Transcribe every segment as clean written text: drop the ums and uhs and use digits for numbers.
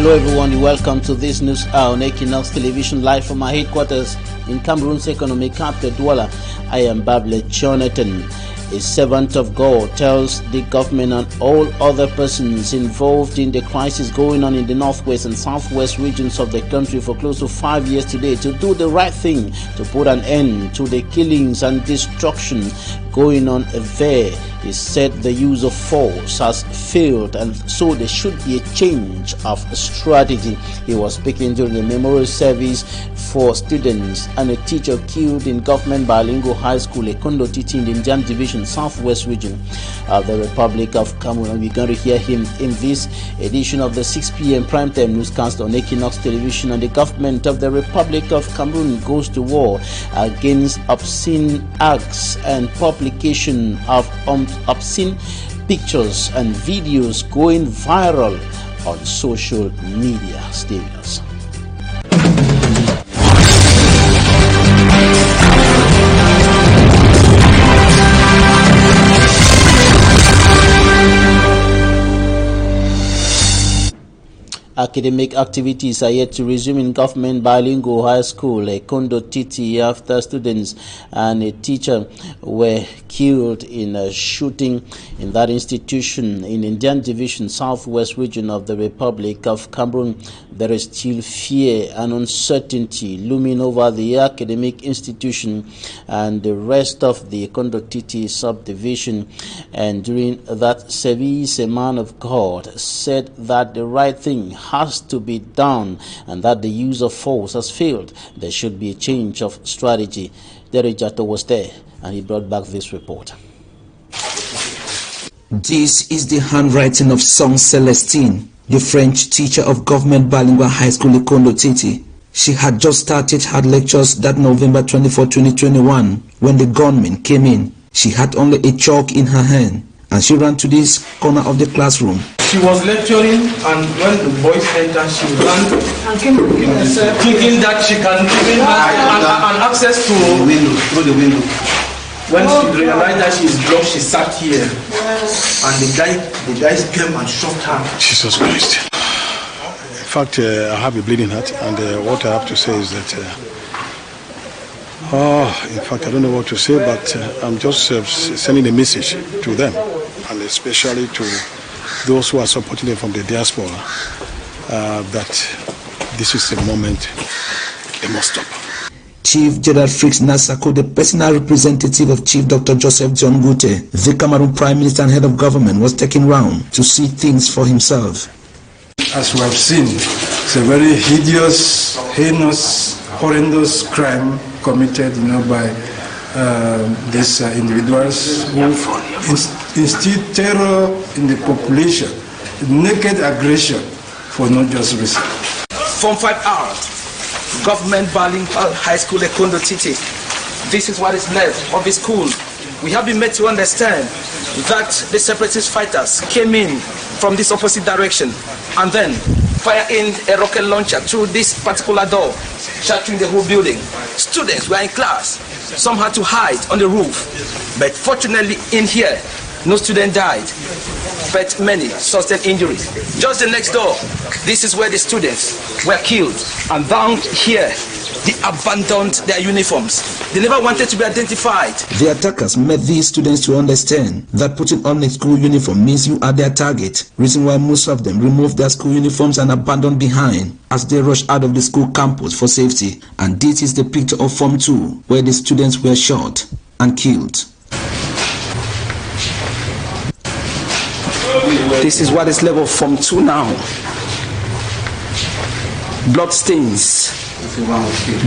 Hello everyone, welcome to this news hour on Equinoxe television, live from our headquarters in Cameroon's economic capital, Douala. I am Bable Jonathan. A servant of God tells the government and all other persons involved in the crisis going on in the northwest and southwest regions of the country for close to 5 years today to do the right thing to put an end to the killings and destruction going on there. He said the use of force has failed and so there should be a change of strategy. He was speaking during the memorial service for students and a teacher killed in government bilingual high school Equinoxe in the Indian Division Southwest region of the Republic of Cameroon. We're going to hear him in this edition of the 6 p.m. primetime newscast on Equinoxe television. And the government of the Republic of Cameroon goes to war against obscene acts and publication of obscene pictures and videos going viral on social media. Stay with us. Academic activities are yet to resume in government bilingual high school Equinoxe after students and a teacher were killed in a shooting in that institution in Indian Division Southwest region of the Republic of Cameroon. There is still fear and uncertainty looming over the academic institution and the rest of the Equinoxe subdivision. And during that service, a man of God said that the right thing has to be done and that the use of force has failed. There should be a change of strategy. Derek Jato was there and he brought back this report. This is the handwriting of Song Celestine, the French teacher of government bilingual high school Equinoxe. She had just started her lectures that November 24, 2021 when the gunmen came in. She had only a chalk in her hand and she ran to this corner of the classroom. She was lecturing, and when the boys entered, she ran, thinking that she can give an access to the window, through the window. When she realized that she is blocked, she sat here, and the guys came and shot her. Jesus Christ! In fact, I have a bleeding heart, and what I have to say is that, in fact, I don't know what to say, but I'm just sending a message to them, and especially to those who are supporting them from the diaspora, that this is the moment they must stop. Chief Gerald Frix Nasako, the personal representative of Chief Dr. Joseph John Gute, the Cameroon Prime Minister and head of government, was taken round to see things for himself. As we have seen, it's a very hideous, heinous, horrendous crime committed, by these individuals who instill terror in the population, naked aggression for no just reason. From 5 hours, government bilingual high school Equinoxe. This is what is left of the school. We have been made to understand that the separatist fighters came in from this opposite direction and then fire in a rocket launcher through this particular door, shattering the whole building. Students were in class. Some had to hide on the roof, but fortunately in here, no student died, but many sustained injuries. Just the next door, this is where the students were killed, and down here, they abandoned their uniforms. They never wanted to be identified. The attackers made these students to understand that putting on a school uniform means you are their target, reason why most of them removed their school uniforms and abandoned behind as they rushed out of the school campus for safety. And this is the picture of Form 2, where the students were shot and killed. This is what is level Form 2 now. Blood stains,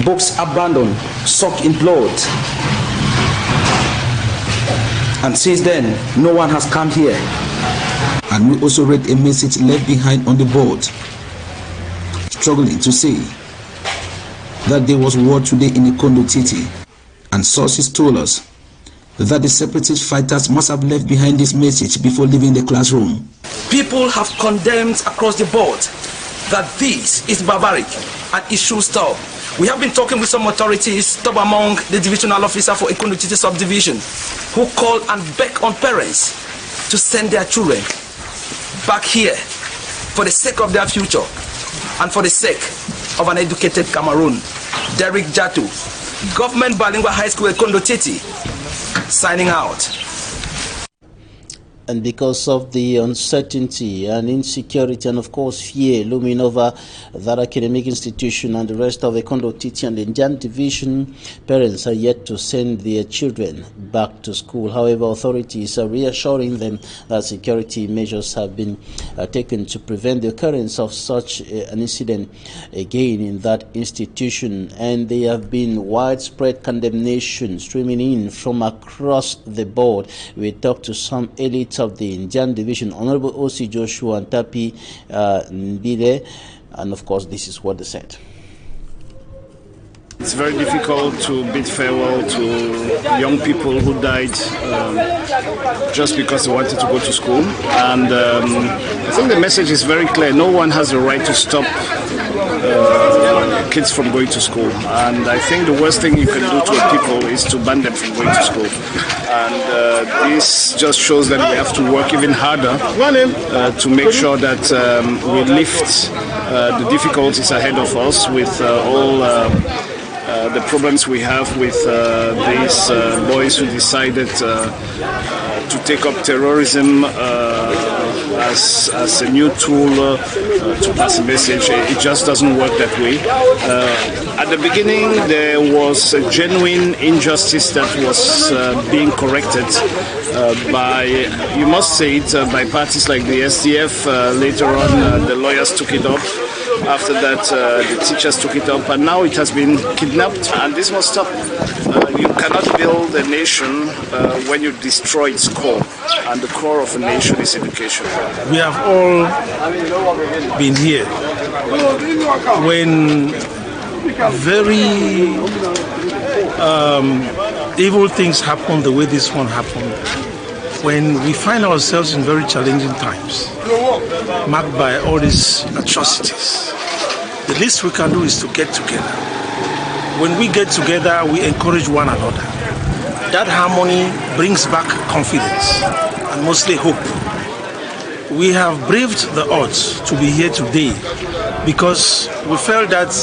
books abandoned, soaked in blood. And since then, no one has come here. And we also read a message left behind on the board, struggling to say that there was war today in Equinoxe, and sources told us that the separatist fighters must have left behind this message before leaving the classroom. People have condemned across the board that this is barbaric and it should stop. We have been talking with some authorities, top among the divisional officer for Equinoxe subdivision, who call and beg on parents to send their children back here for the sake of their future. and for the sake of an educated Cameroon. Derek Jatu, Government Bilingual High School Equinoxe Titi, signing out. And because of the uncertainty and insecurity and of course fear looming over that academic institution and the rest of the Equinoxe Titi and the Njan division, parents are yet to send their children back to school. However, authorities are reassuring them that security measures have been taken to prevent the occurrence of such an incident again in that institution, and there have been widespread condemnation streaming in from across the board. We talked to some elites of the Njan division, Honorable O.C. Joshua and Tapi Mbile, and of course this is what they said. It's very difficult to bid farewell to young people who died just because they wanted to go to school. And I think the message is very clear. No one has the right to stop kids from going to school. And I think the worst thing you can do to a people is to ban them from going to school. And this just shows that we have to work even harder to make sure that we lift the difficulties ahead of us with all the problems we have with these boys who decided to take up terrorism as a new tool to pass a message. It just doesn't work that way. At the beginning, there was a genuine injustice that was being corrected by, you must say it, by parties like the SDF. Later on, the lawyers took it up. After that, the teachers took it up, and now it has been kidnapped, and this must stop. You cannot build a nation when you destroy its core, and the core of a nation is education. We have all been here when very evil things happen the way this one happened. When we find ourselves in very challenging times, marked by all these atrocities, the least we can do is to get together. When we get together, we encourage one another. That harmony brings back confidence and mostly hope. We have braved the odds to be here today because we felt that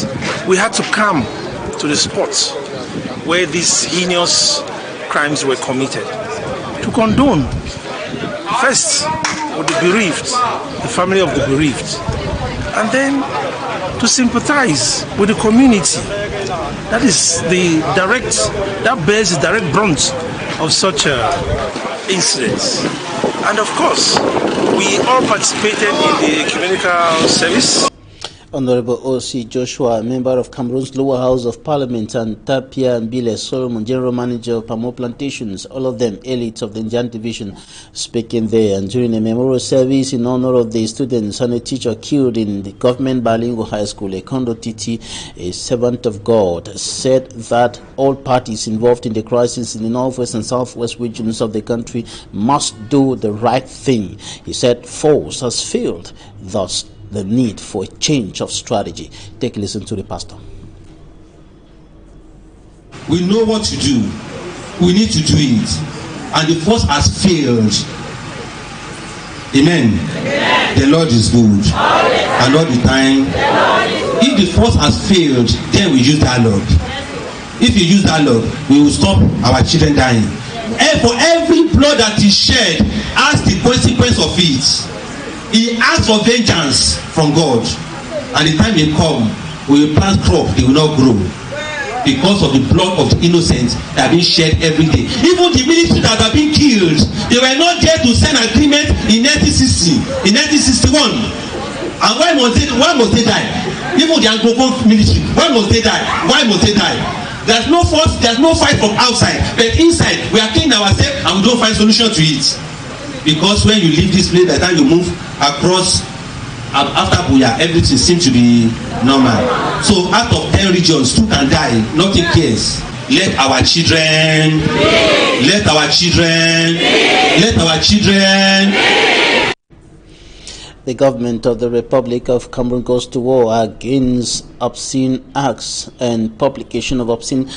we had to come to the spot where these heinous crimes were committed, to condone, first, with the bereaved, the family of the bereaved, and then to sympathize with the community. That is that bears the direct brunt of such incidents. And of course, we all participated in the ecumenical service. Honorable O.C. Joshua, member of Cameroon's lower house of parliament, and Tapia Mbile Solomon, general manager of Pamo Plantations, all of them elites of the Njan division, speaking there. And during a memorial service in honor of the students and a teacher killed in the government bilingual high school, Equinoxe Titi, a servant of God, said that all parties involved in the crisis in the northwest and southwest regions of the country must do the right thing. He said force has failed, thus the need for a change of strategy. Take a listen to the pastor. We know what to do. We need to do it. And the force has failed. Amen. Amen. The Lord is good. And all the time. If the force has failed, then we use dialogue. If you use dialogue, we will stop our children dying. And for every blood that is shed, has the consequence of it. He asks for vengeance from God, and the time will come, we will plant crop, they will not grow, because of the blood of the innocents that are being shed every day. Even the military that have been killed, they were not there to sign agreement in 1960, in 1961. And why must they die? Even the Anglophone military, why must they die? Why must they die? There's no force, there's no fight from outside, but inside we are cleaning ourselves and we don't find solution to it. Because when you leave this place, by the time you move across after Buya, everything seems to be normal. So out of 10 regions, 2 can die, nothing cares. Let our children, let our children, let our children. The government of the Republic of Cameroon goes to war against obscene acts and publication of obscene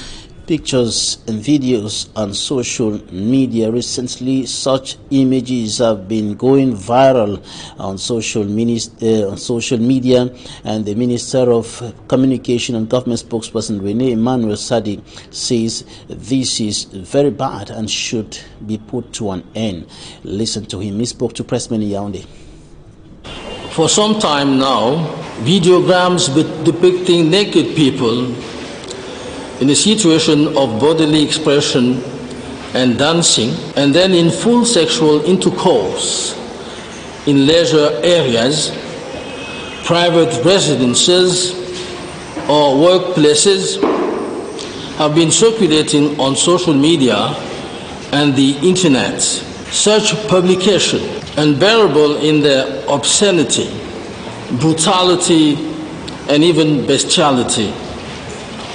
Pictures and videos on social media. Recently, such images have been going viral on social media, and the Minister of Communication and Government spokesperson Rene Emmanuel Sadi says this is very bad and should be put to an end. Listen to him. He spoke to Pressman in Yaoundé. For some time now, videograms depicting naked people in a situation of bodily expression and dancing, and then in full sexual intercourse in leisure areas, private residences, or workplaces have been circulating on social media and the internet. Such publication, unbearable in their obscenity, brutality, and even bestiality,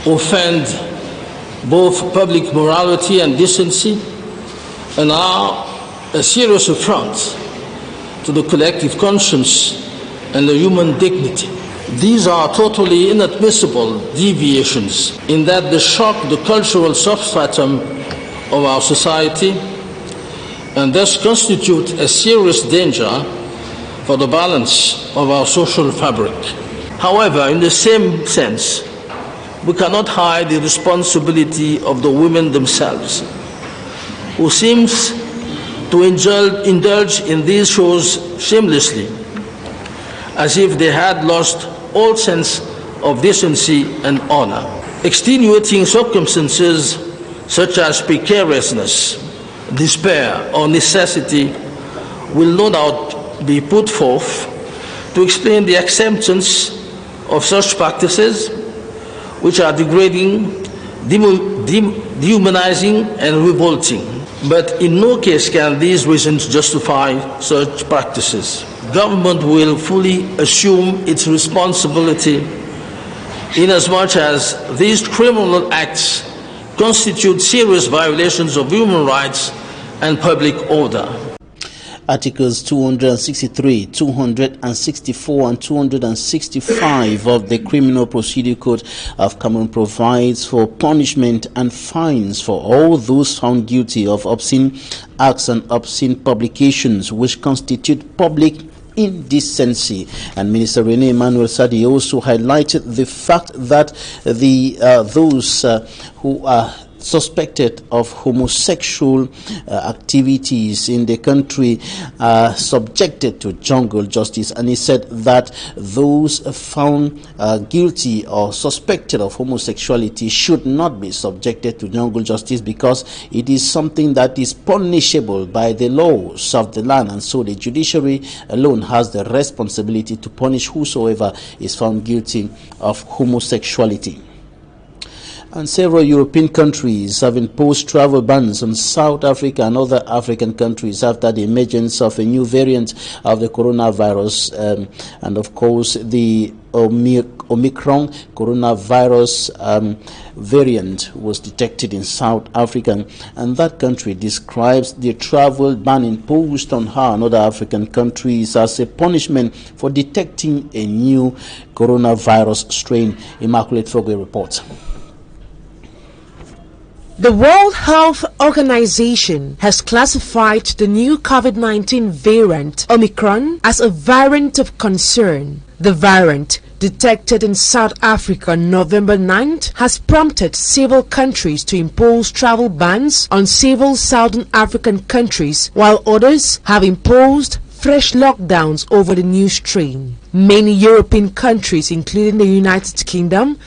offend both public morality and decency and are a serious affront to the collective conscience and the human dignity. These are totally inadmissible deviations in that they shock the cultural substratum of our society and thus constitute a serious danger for the balance of our social fabric. However, in the same sense, we cannot hide the responsibility of the women themselves, who seems to indulge in these shows shamelessly, as if they had lost all sense of decency and honor. Extenuating circumstances such as precariousness, despair, or necessity will no doubt be put forth to explain the acceptance of such practices, which are degrading, dehumanizing, and revolting. But in no case can these reasons justify such practices. Government will fully assume its responsibility inasmuch as these criminal acts constitute serious violations of human rights and public order. Articles 263, 264, and 265 of the Criminal Procedure Code of Cameroon provides for punishment and fines for all those found guilty of obscene acts and obscene publications which constitute public indecency. And Minister Rene Emmanuel Sadi also highlighted the fact that those who are suspected of homosexual activities in the country are subjected to jungle justice, and he said that those found guilty or suspected of homosexuality should not be subjected to jungle justice because it is something that is punishable by the laws of the land, and so the judiciary alone has the responsibility to punish whosoever is found guilty of homosexuality. And several European countries have imposed travel bans on South Africa and other African countries after the emergence of a new variant of the coronavirus. And of course, the Omicron coronavirus variant was detected in South Africa. And that country describes the travel ban imposed on her and other African countries as a punishment for detecting a new coronavirus strain. Immaculate Fogwe reports. The World Health Organization has classified the new COVID-19 variant, Omicron, as a variant of concern. The variant, detected in South Africa on November 9th, has prompted several countries to impose travel bans on several Southern African countries, while others have imposed fresh lockdowns over the new strain. Many European countries, including the United Kingdom,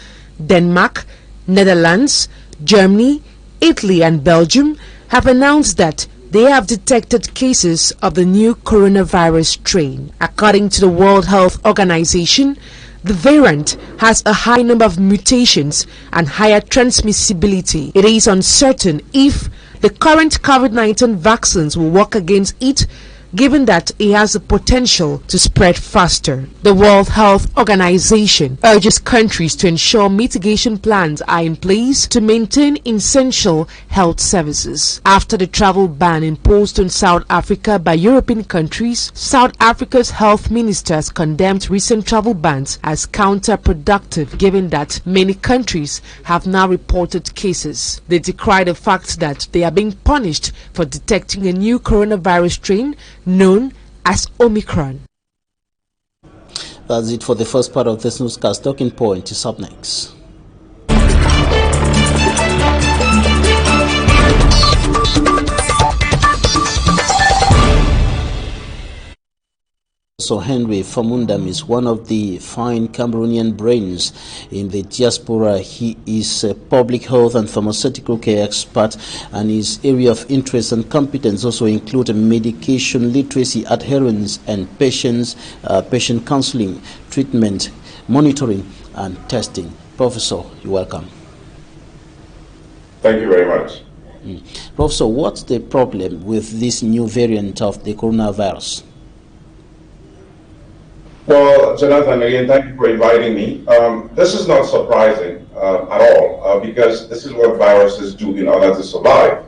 Denmark, Netherlands, Germany, Italy and Belgium, have announced that they have detected cases of the new coronavirus strain. According to the World Health Organization, the variant has a high number of mutations and higher transmissibility. It is uncertain if the current COVID-19 vaccines will work against it given that it has the potential to spread faster. The World Health Organization urges countries to ensure mitigation plans are in place to maintain essential health services. After the travel ban imposed on South Africa by European countries, South Africa's health minister has condemned recent travel bans as counterproductive, given that many countries have now reported cases. They decry the fact that they are being punished for detecting a new coronavirus strain known as Omicron. That's it for the first part of this newscast. Talking Point is up next. So Henry Famundam is one of the fine Cameroonian brains in the diaspora. He is a public health and pharmaceutical care expert, and his area of interest and competence also include medication literacy, adherence, and patient counseling, treatment, monitoring, and testing. Professor, you're welcome. Thank you very much. Professor, what's the problem with this new variant of the coronavirus? Well, Jonathan, again, thank you for inviting me. This is not surprising at all, because this is what viruses do in order to survive.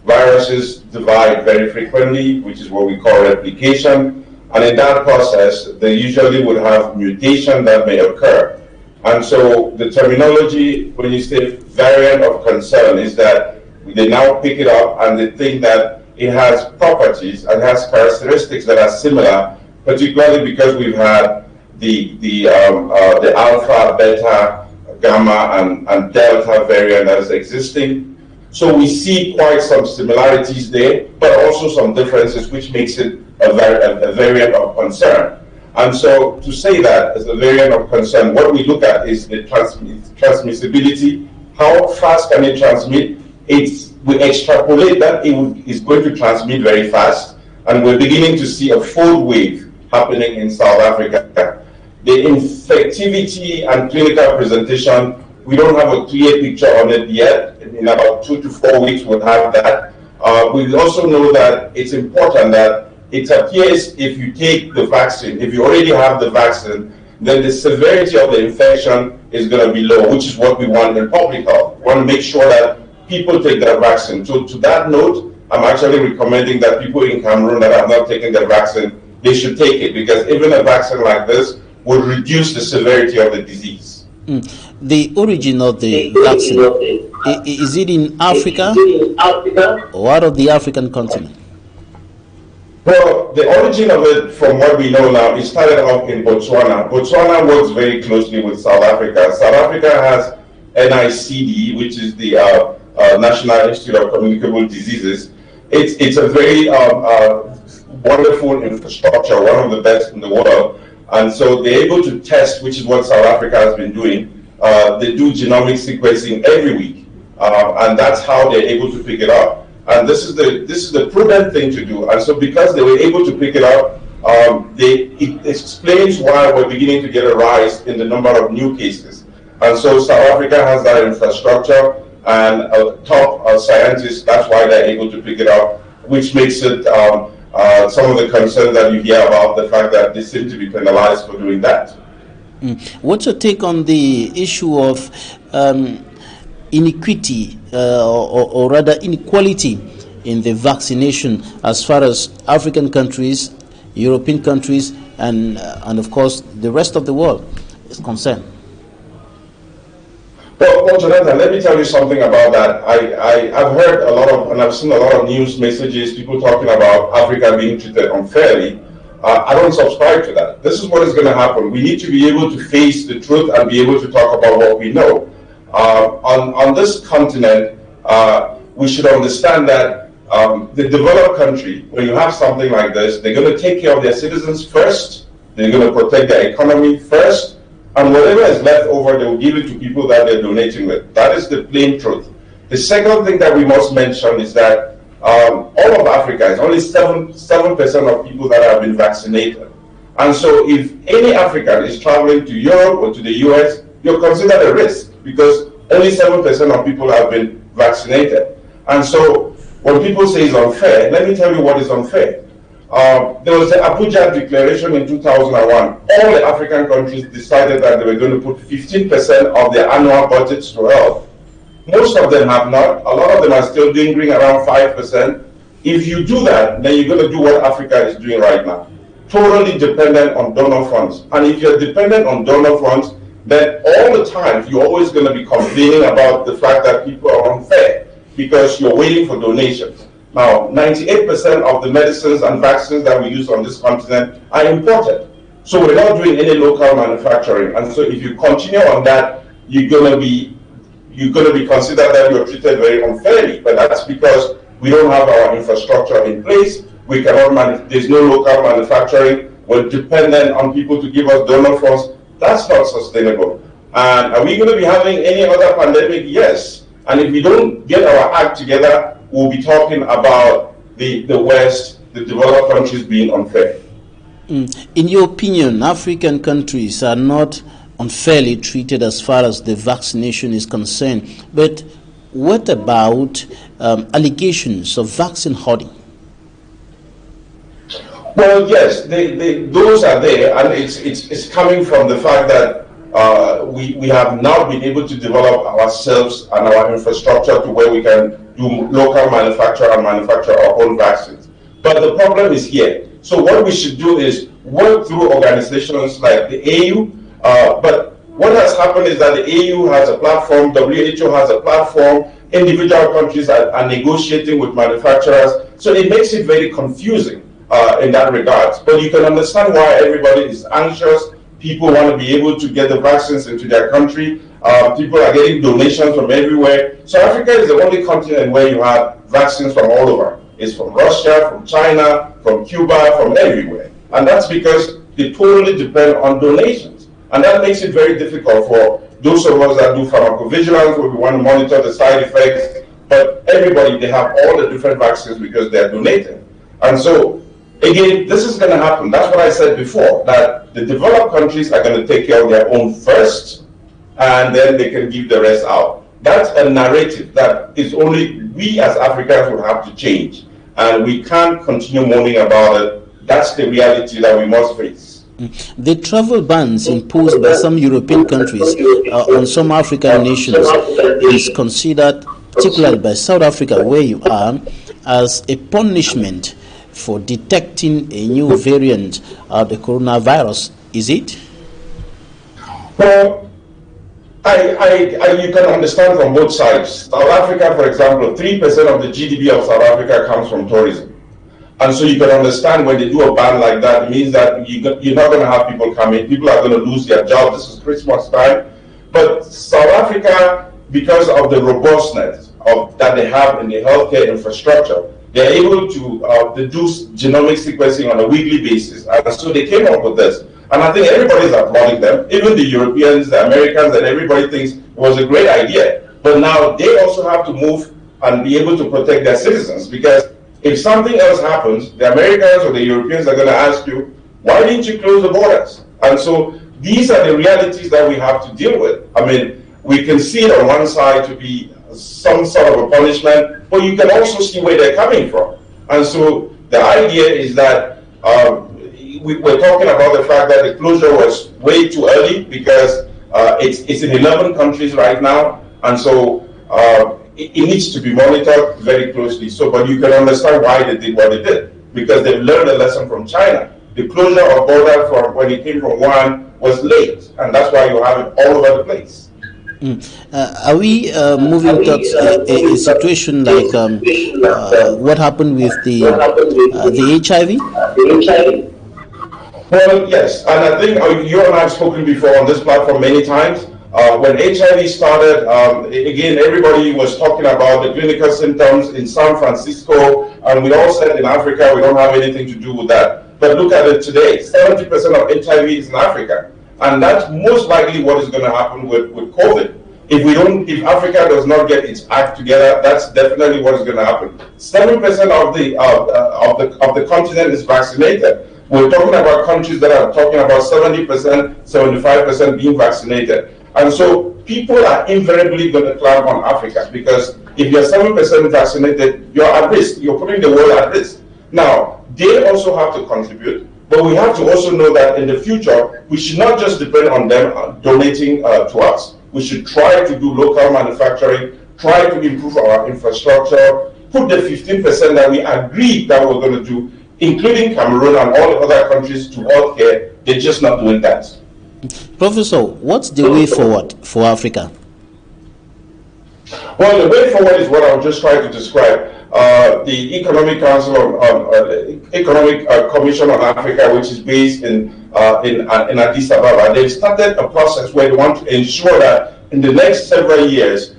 Viruses divide very frequently, which is what we call replication, and in that process, they usually would have mutation that may occur. And so the terminology, when you say variant of concern, is that they now pick it up and they think that it has properties and has characteristics that are similar, particularly because we've had the alpha, beta, gamma, and delta variant that is existing. So we see quite some similarities there, but also some differences, which makes it a variant of concern. And so to say that as a variant of concern, what we look at is the transmissibility. How fast can it transmit? We extrapolate that it is going to transmit very fast, and we're beginning to see a fourth wave happening in South Africa. The infectivity and clinical presentation, we don't have a clear picture on it yet. In about 2 to 4 weeks, we'll have that. We also know that it's important that it appears if you take the vaccine, if you already have the vaccine, then the severity of the infection is going to be low, which is what we want in public health. We want to make sure that people take their vaccine. So to that note, I'm actually recommending that people in Cameroon that have not taken their vaccine, they should take it, because even a vaccine like this would reduce the severity of the disease. The origin of the vaccine, is it in Africa or out of the African continent? Well, the origin of it, from what we know now, it started off in Botswana. Botswana works very closely with South Africa. South Africa has NICD, which is the National Institute of Communicable Diseases. It's a very wonderful infrastructure, one of the best in the world. And so they're able to test, which is what South Africa has been doing. They do genomic sequencing every week, and that's how they're able to pick it up. And this is the prudent thing to do. And so because they were able to pick it up, it explains why we're beginning to get a rise in the number of new cases. And so South Africa has that infrastructure and top scientists. That's why they're able to pick it up, which makes it some of the concerns that you hear about the fact that they seem to be penalized for doing that. What's your take on the issue of inequity or rather inequality in the vaccination as far as African countries, European countries, and of course the rest of the world is concerned? Well, Jonathan, let me tell you something about that. I've heard a lot of, and I've seen a lot of news messages, people talking about Africa being treated unfairly. I don't subscribe to that. This is what is going to happen. We need to be able to face the truth and be able to talk about what we know. On this continent, we should understand that the developed country, when you have something like this, they're going to take care of their citizens first, they're going to protect their economy first, and whatever is left over, they will give it to people that they're donating with. That is the plain truth. The second thing that we must mention is that all of Africa is only 7% of people that have been vaccinated. And so if any African is traveling to Europe or to the US, you're considered a risk because only 7% of people have been vaccinated. And so when people say it's unfair, let me tell you what is unfair. there was the Abuja Declaration in 2001. All the African countries decided that they were going to put 15% of their annual budgets to health. Most of them have not. A lot of them are still lingering around 5%. If you do that, then you're going to do what Africa is doing right now. Totally dependent on donor funds. And if you're dependent on donor funds, then all the time you're always going to be complaining about the fact that people are unfair because you're waiting for donations. Now, 98% of the medicines and vaccines that we use on this continent are imported. So we're not doing any local manufacturing. And so if you continue on that, you're going to be considered that you're treated very unfairly. But that's because we don't have our infrastructure in place. We cannot there's no local manufacturing. We're dependent on people to give us donor funds. That's not sustainable. And are we going to be having any other pandemic? Yes. And if we don't get our act together, we'll be talking about the West, the developed countries being unfair. In your opinion, African countries are not unfairly treated as far as the vaccination is concerned. But what about allegations of vaccine hoarding? Well, yes, those are there, and it's coming from the fact that we have now been able to develop ourselves and our infrastructure to where we can do local manufacture and manufacture our own vaccines. But the problem is here. So what we should do is work through organizations like the AU, but what has happened is that the AU has a platform, WHO has a platform, individual countries are negotiating with manufacturers, so it makes it very confusing in that regard. But you can understand why everybody is anxious. People want to be able to get the vaccines into their country. People are getting donations from everywhere. So Africa is the only continent where you have vaccines from all over. It's from Russia, from China, from Cuba, from everywhere. And that's because they totally depend on donations. And that makes it very difficult for those of us that do pharmacovigilance, where we want to monitor the side effects. But everybody, they have all the different vaccines because they're donated. And so, again, this is going to happen. That's what I said before, that the developed countries are going to take care of their own first, and then they can give the rest out. That's a narrative that is only we as Africans will have to change. And we can't continue moaning about it. That's the reality that we must face. The travel bans imposed by some European countries on some African nations is considered, particularly by South Africa, where you are, as a punishment for detecting a new variant of the coronavirus. Is it? Well, you can understand from both sides. South Africa, for example, 3% of the GDP of South Africa comes from tourism. And so you can understand when they do a ban like that, it means that you're not going to have people come in. People are going to lose their jobs. This is Christmas time. But South Africa, because of the robustness that they have in the healthcare infrastructure, they're able to do genomic sequencing on a weekly basis. And so they came up with this. And I think everybody's applauding them. Even the Europeans, the Americans, and everybody thinks it was a great idea. But now they also have to move and be able to protect their citizens, because if something else happens, the Americans or the Europeans are going to ask you, why didn't you close the borders? And so these are the realities that we have to deal with. I mean, we can see it on one side to be some sort of a punishment, but you can also see where they're coming from. And so the idea is that we're talking about the fact that the closure was way too early, because it's in 11 countries right now, and so it needs to be monitored very closely. So, but you can understand why they did what they did, because they've learned a lesson from China. The closure of border from when it came from Wuhan was late, and that's why you have it all over the place. Are we moving towards a situation like what happened with the HIV? Well, yes, and I think you and I have spoken before on this platform many times. When HIV started, again, everybody was talking about the clinical symptoms in San Francisco, and we all said in Africa we don't have anything to do with that. But look at it today, 70% of HIV is in Africa. And that's most likely what is going to happen with COVID. If Africa does not get its act together, that's definitely what is going to happen. 7% of the continent is vaccinated. We're talking about countries that are talking about 70%, 75% being vaccinated. And so people are invariably going to clamp on Africa, because if you're 7% vaccinated, you're at risk. You're putting the world at risk. Now, they also have to contribute, but we have to also know that in the future, we should not just depend on them donating to us. We should try to do local manufacturing, try to improve our infrastructure, put the 15% that we agreed that we're going to do, including Cameroon and all the other countries, to healthcare. They're just not doing that. Professor, what's the way forward for Africa? Well, the way forward is what I was just trying to describe. The Economic Council Economic Commission on Africa, which is based in Addis Ababa, they've started a process where they want to ensure that in the next several years,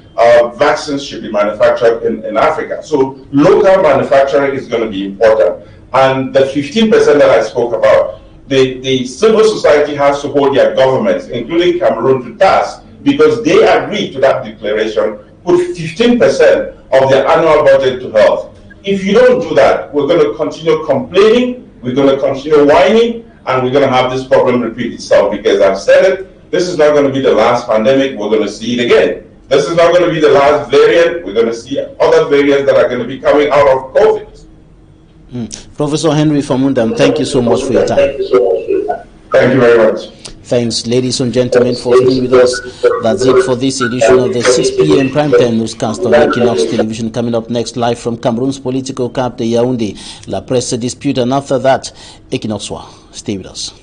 vaccines should be manufactured in Africa. So local manufacturing is going to be important. And the 15% that I spoke about, the civil society has to hold their governments, including Cameroon, to task, because they agreed to that declaration, put 15% of their annual budget to health. If you don't do that, we're going to continue complaining, we're going to continue whining, and we're going to have this problem repeat itself, because I've said it, this is not going to be the last pandemic, we're going to see it again. This is not going to be the last variant, we're going to see other variants that are going to be coming out of COVID. Professor Henry Famundam, thank you so much for your time. Thank you very much. Thanks, ladies and gentlemen, for being with us. That's it for this edition of the 6 p.m. primetime newscast on Equinoxe Television. Coming up next, live from Cameroon's political capital, Yaoundé, La Presse dispute, and after that, Equinoxe. Stay with us.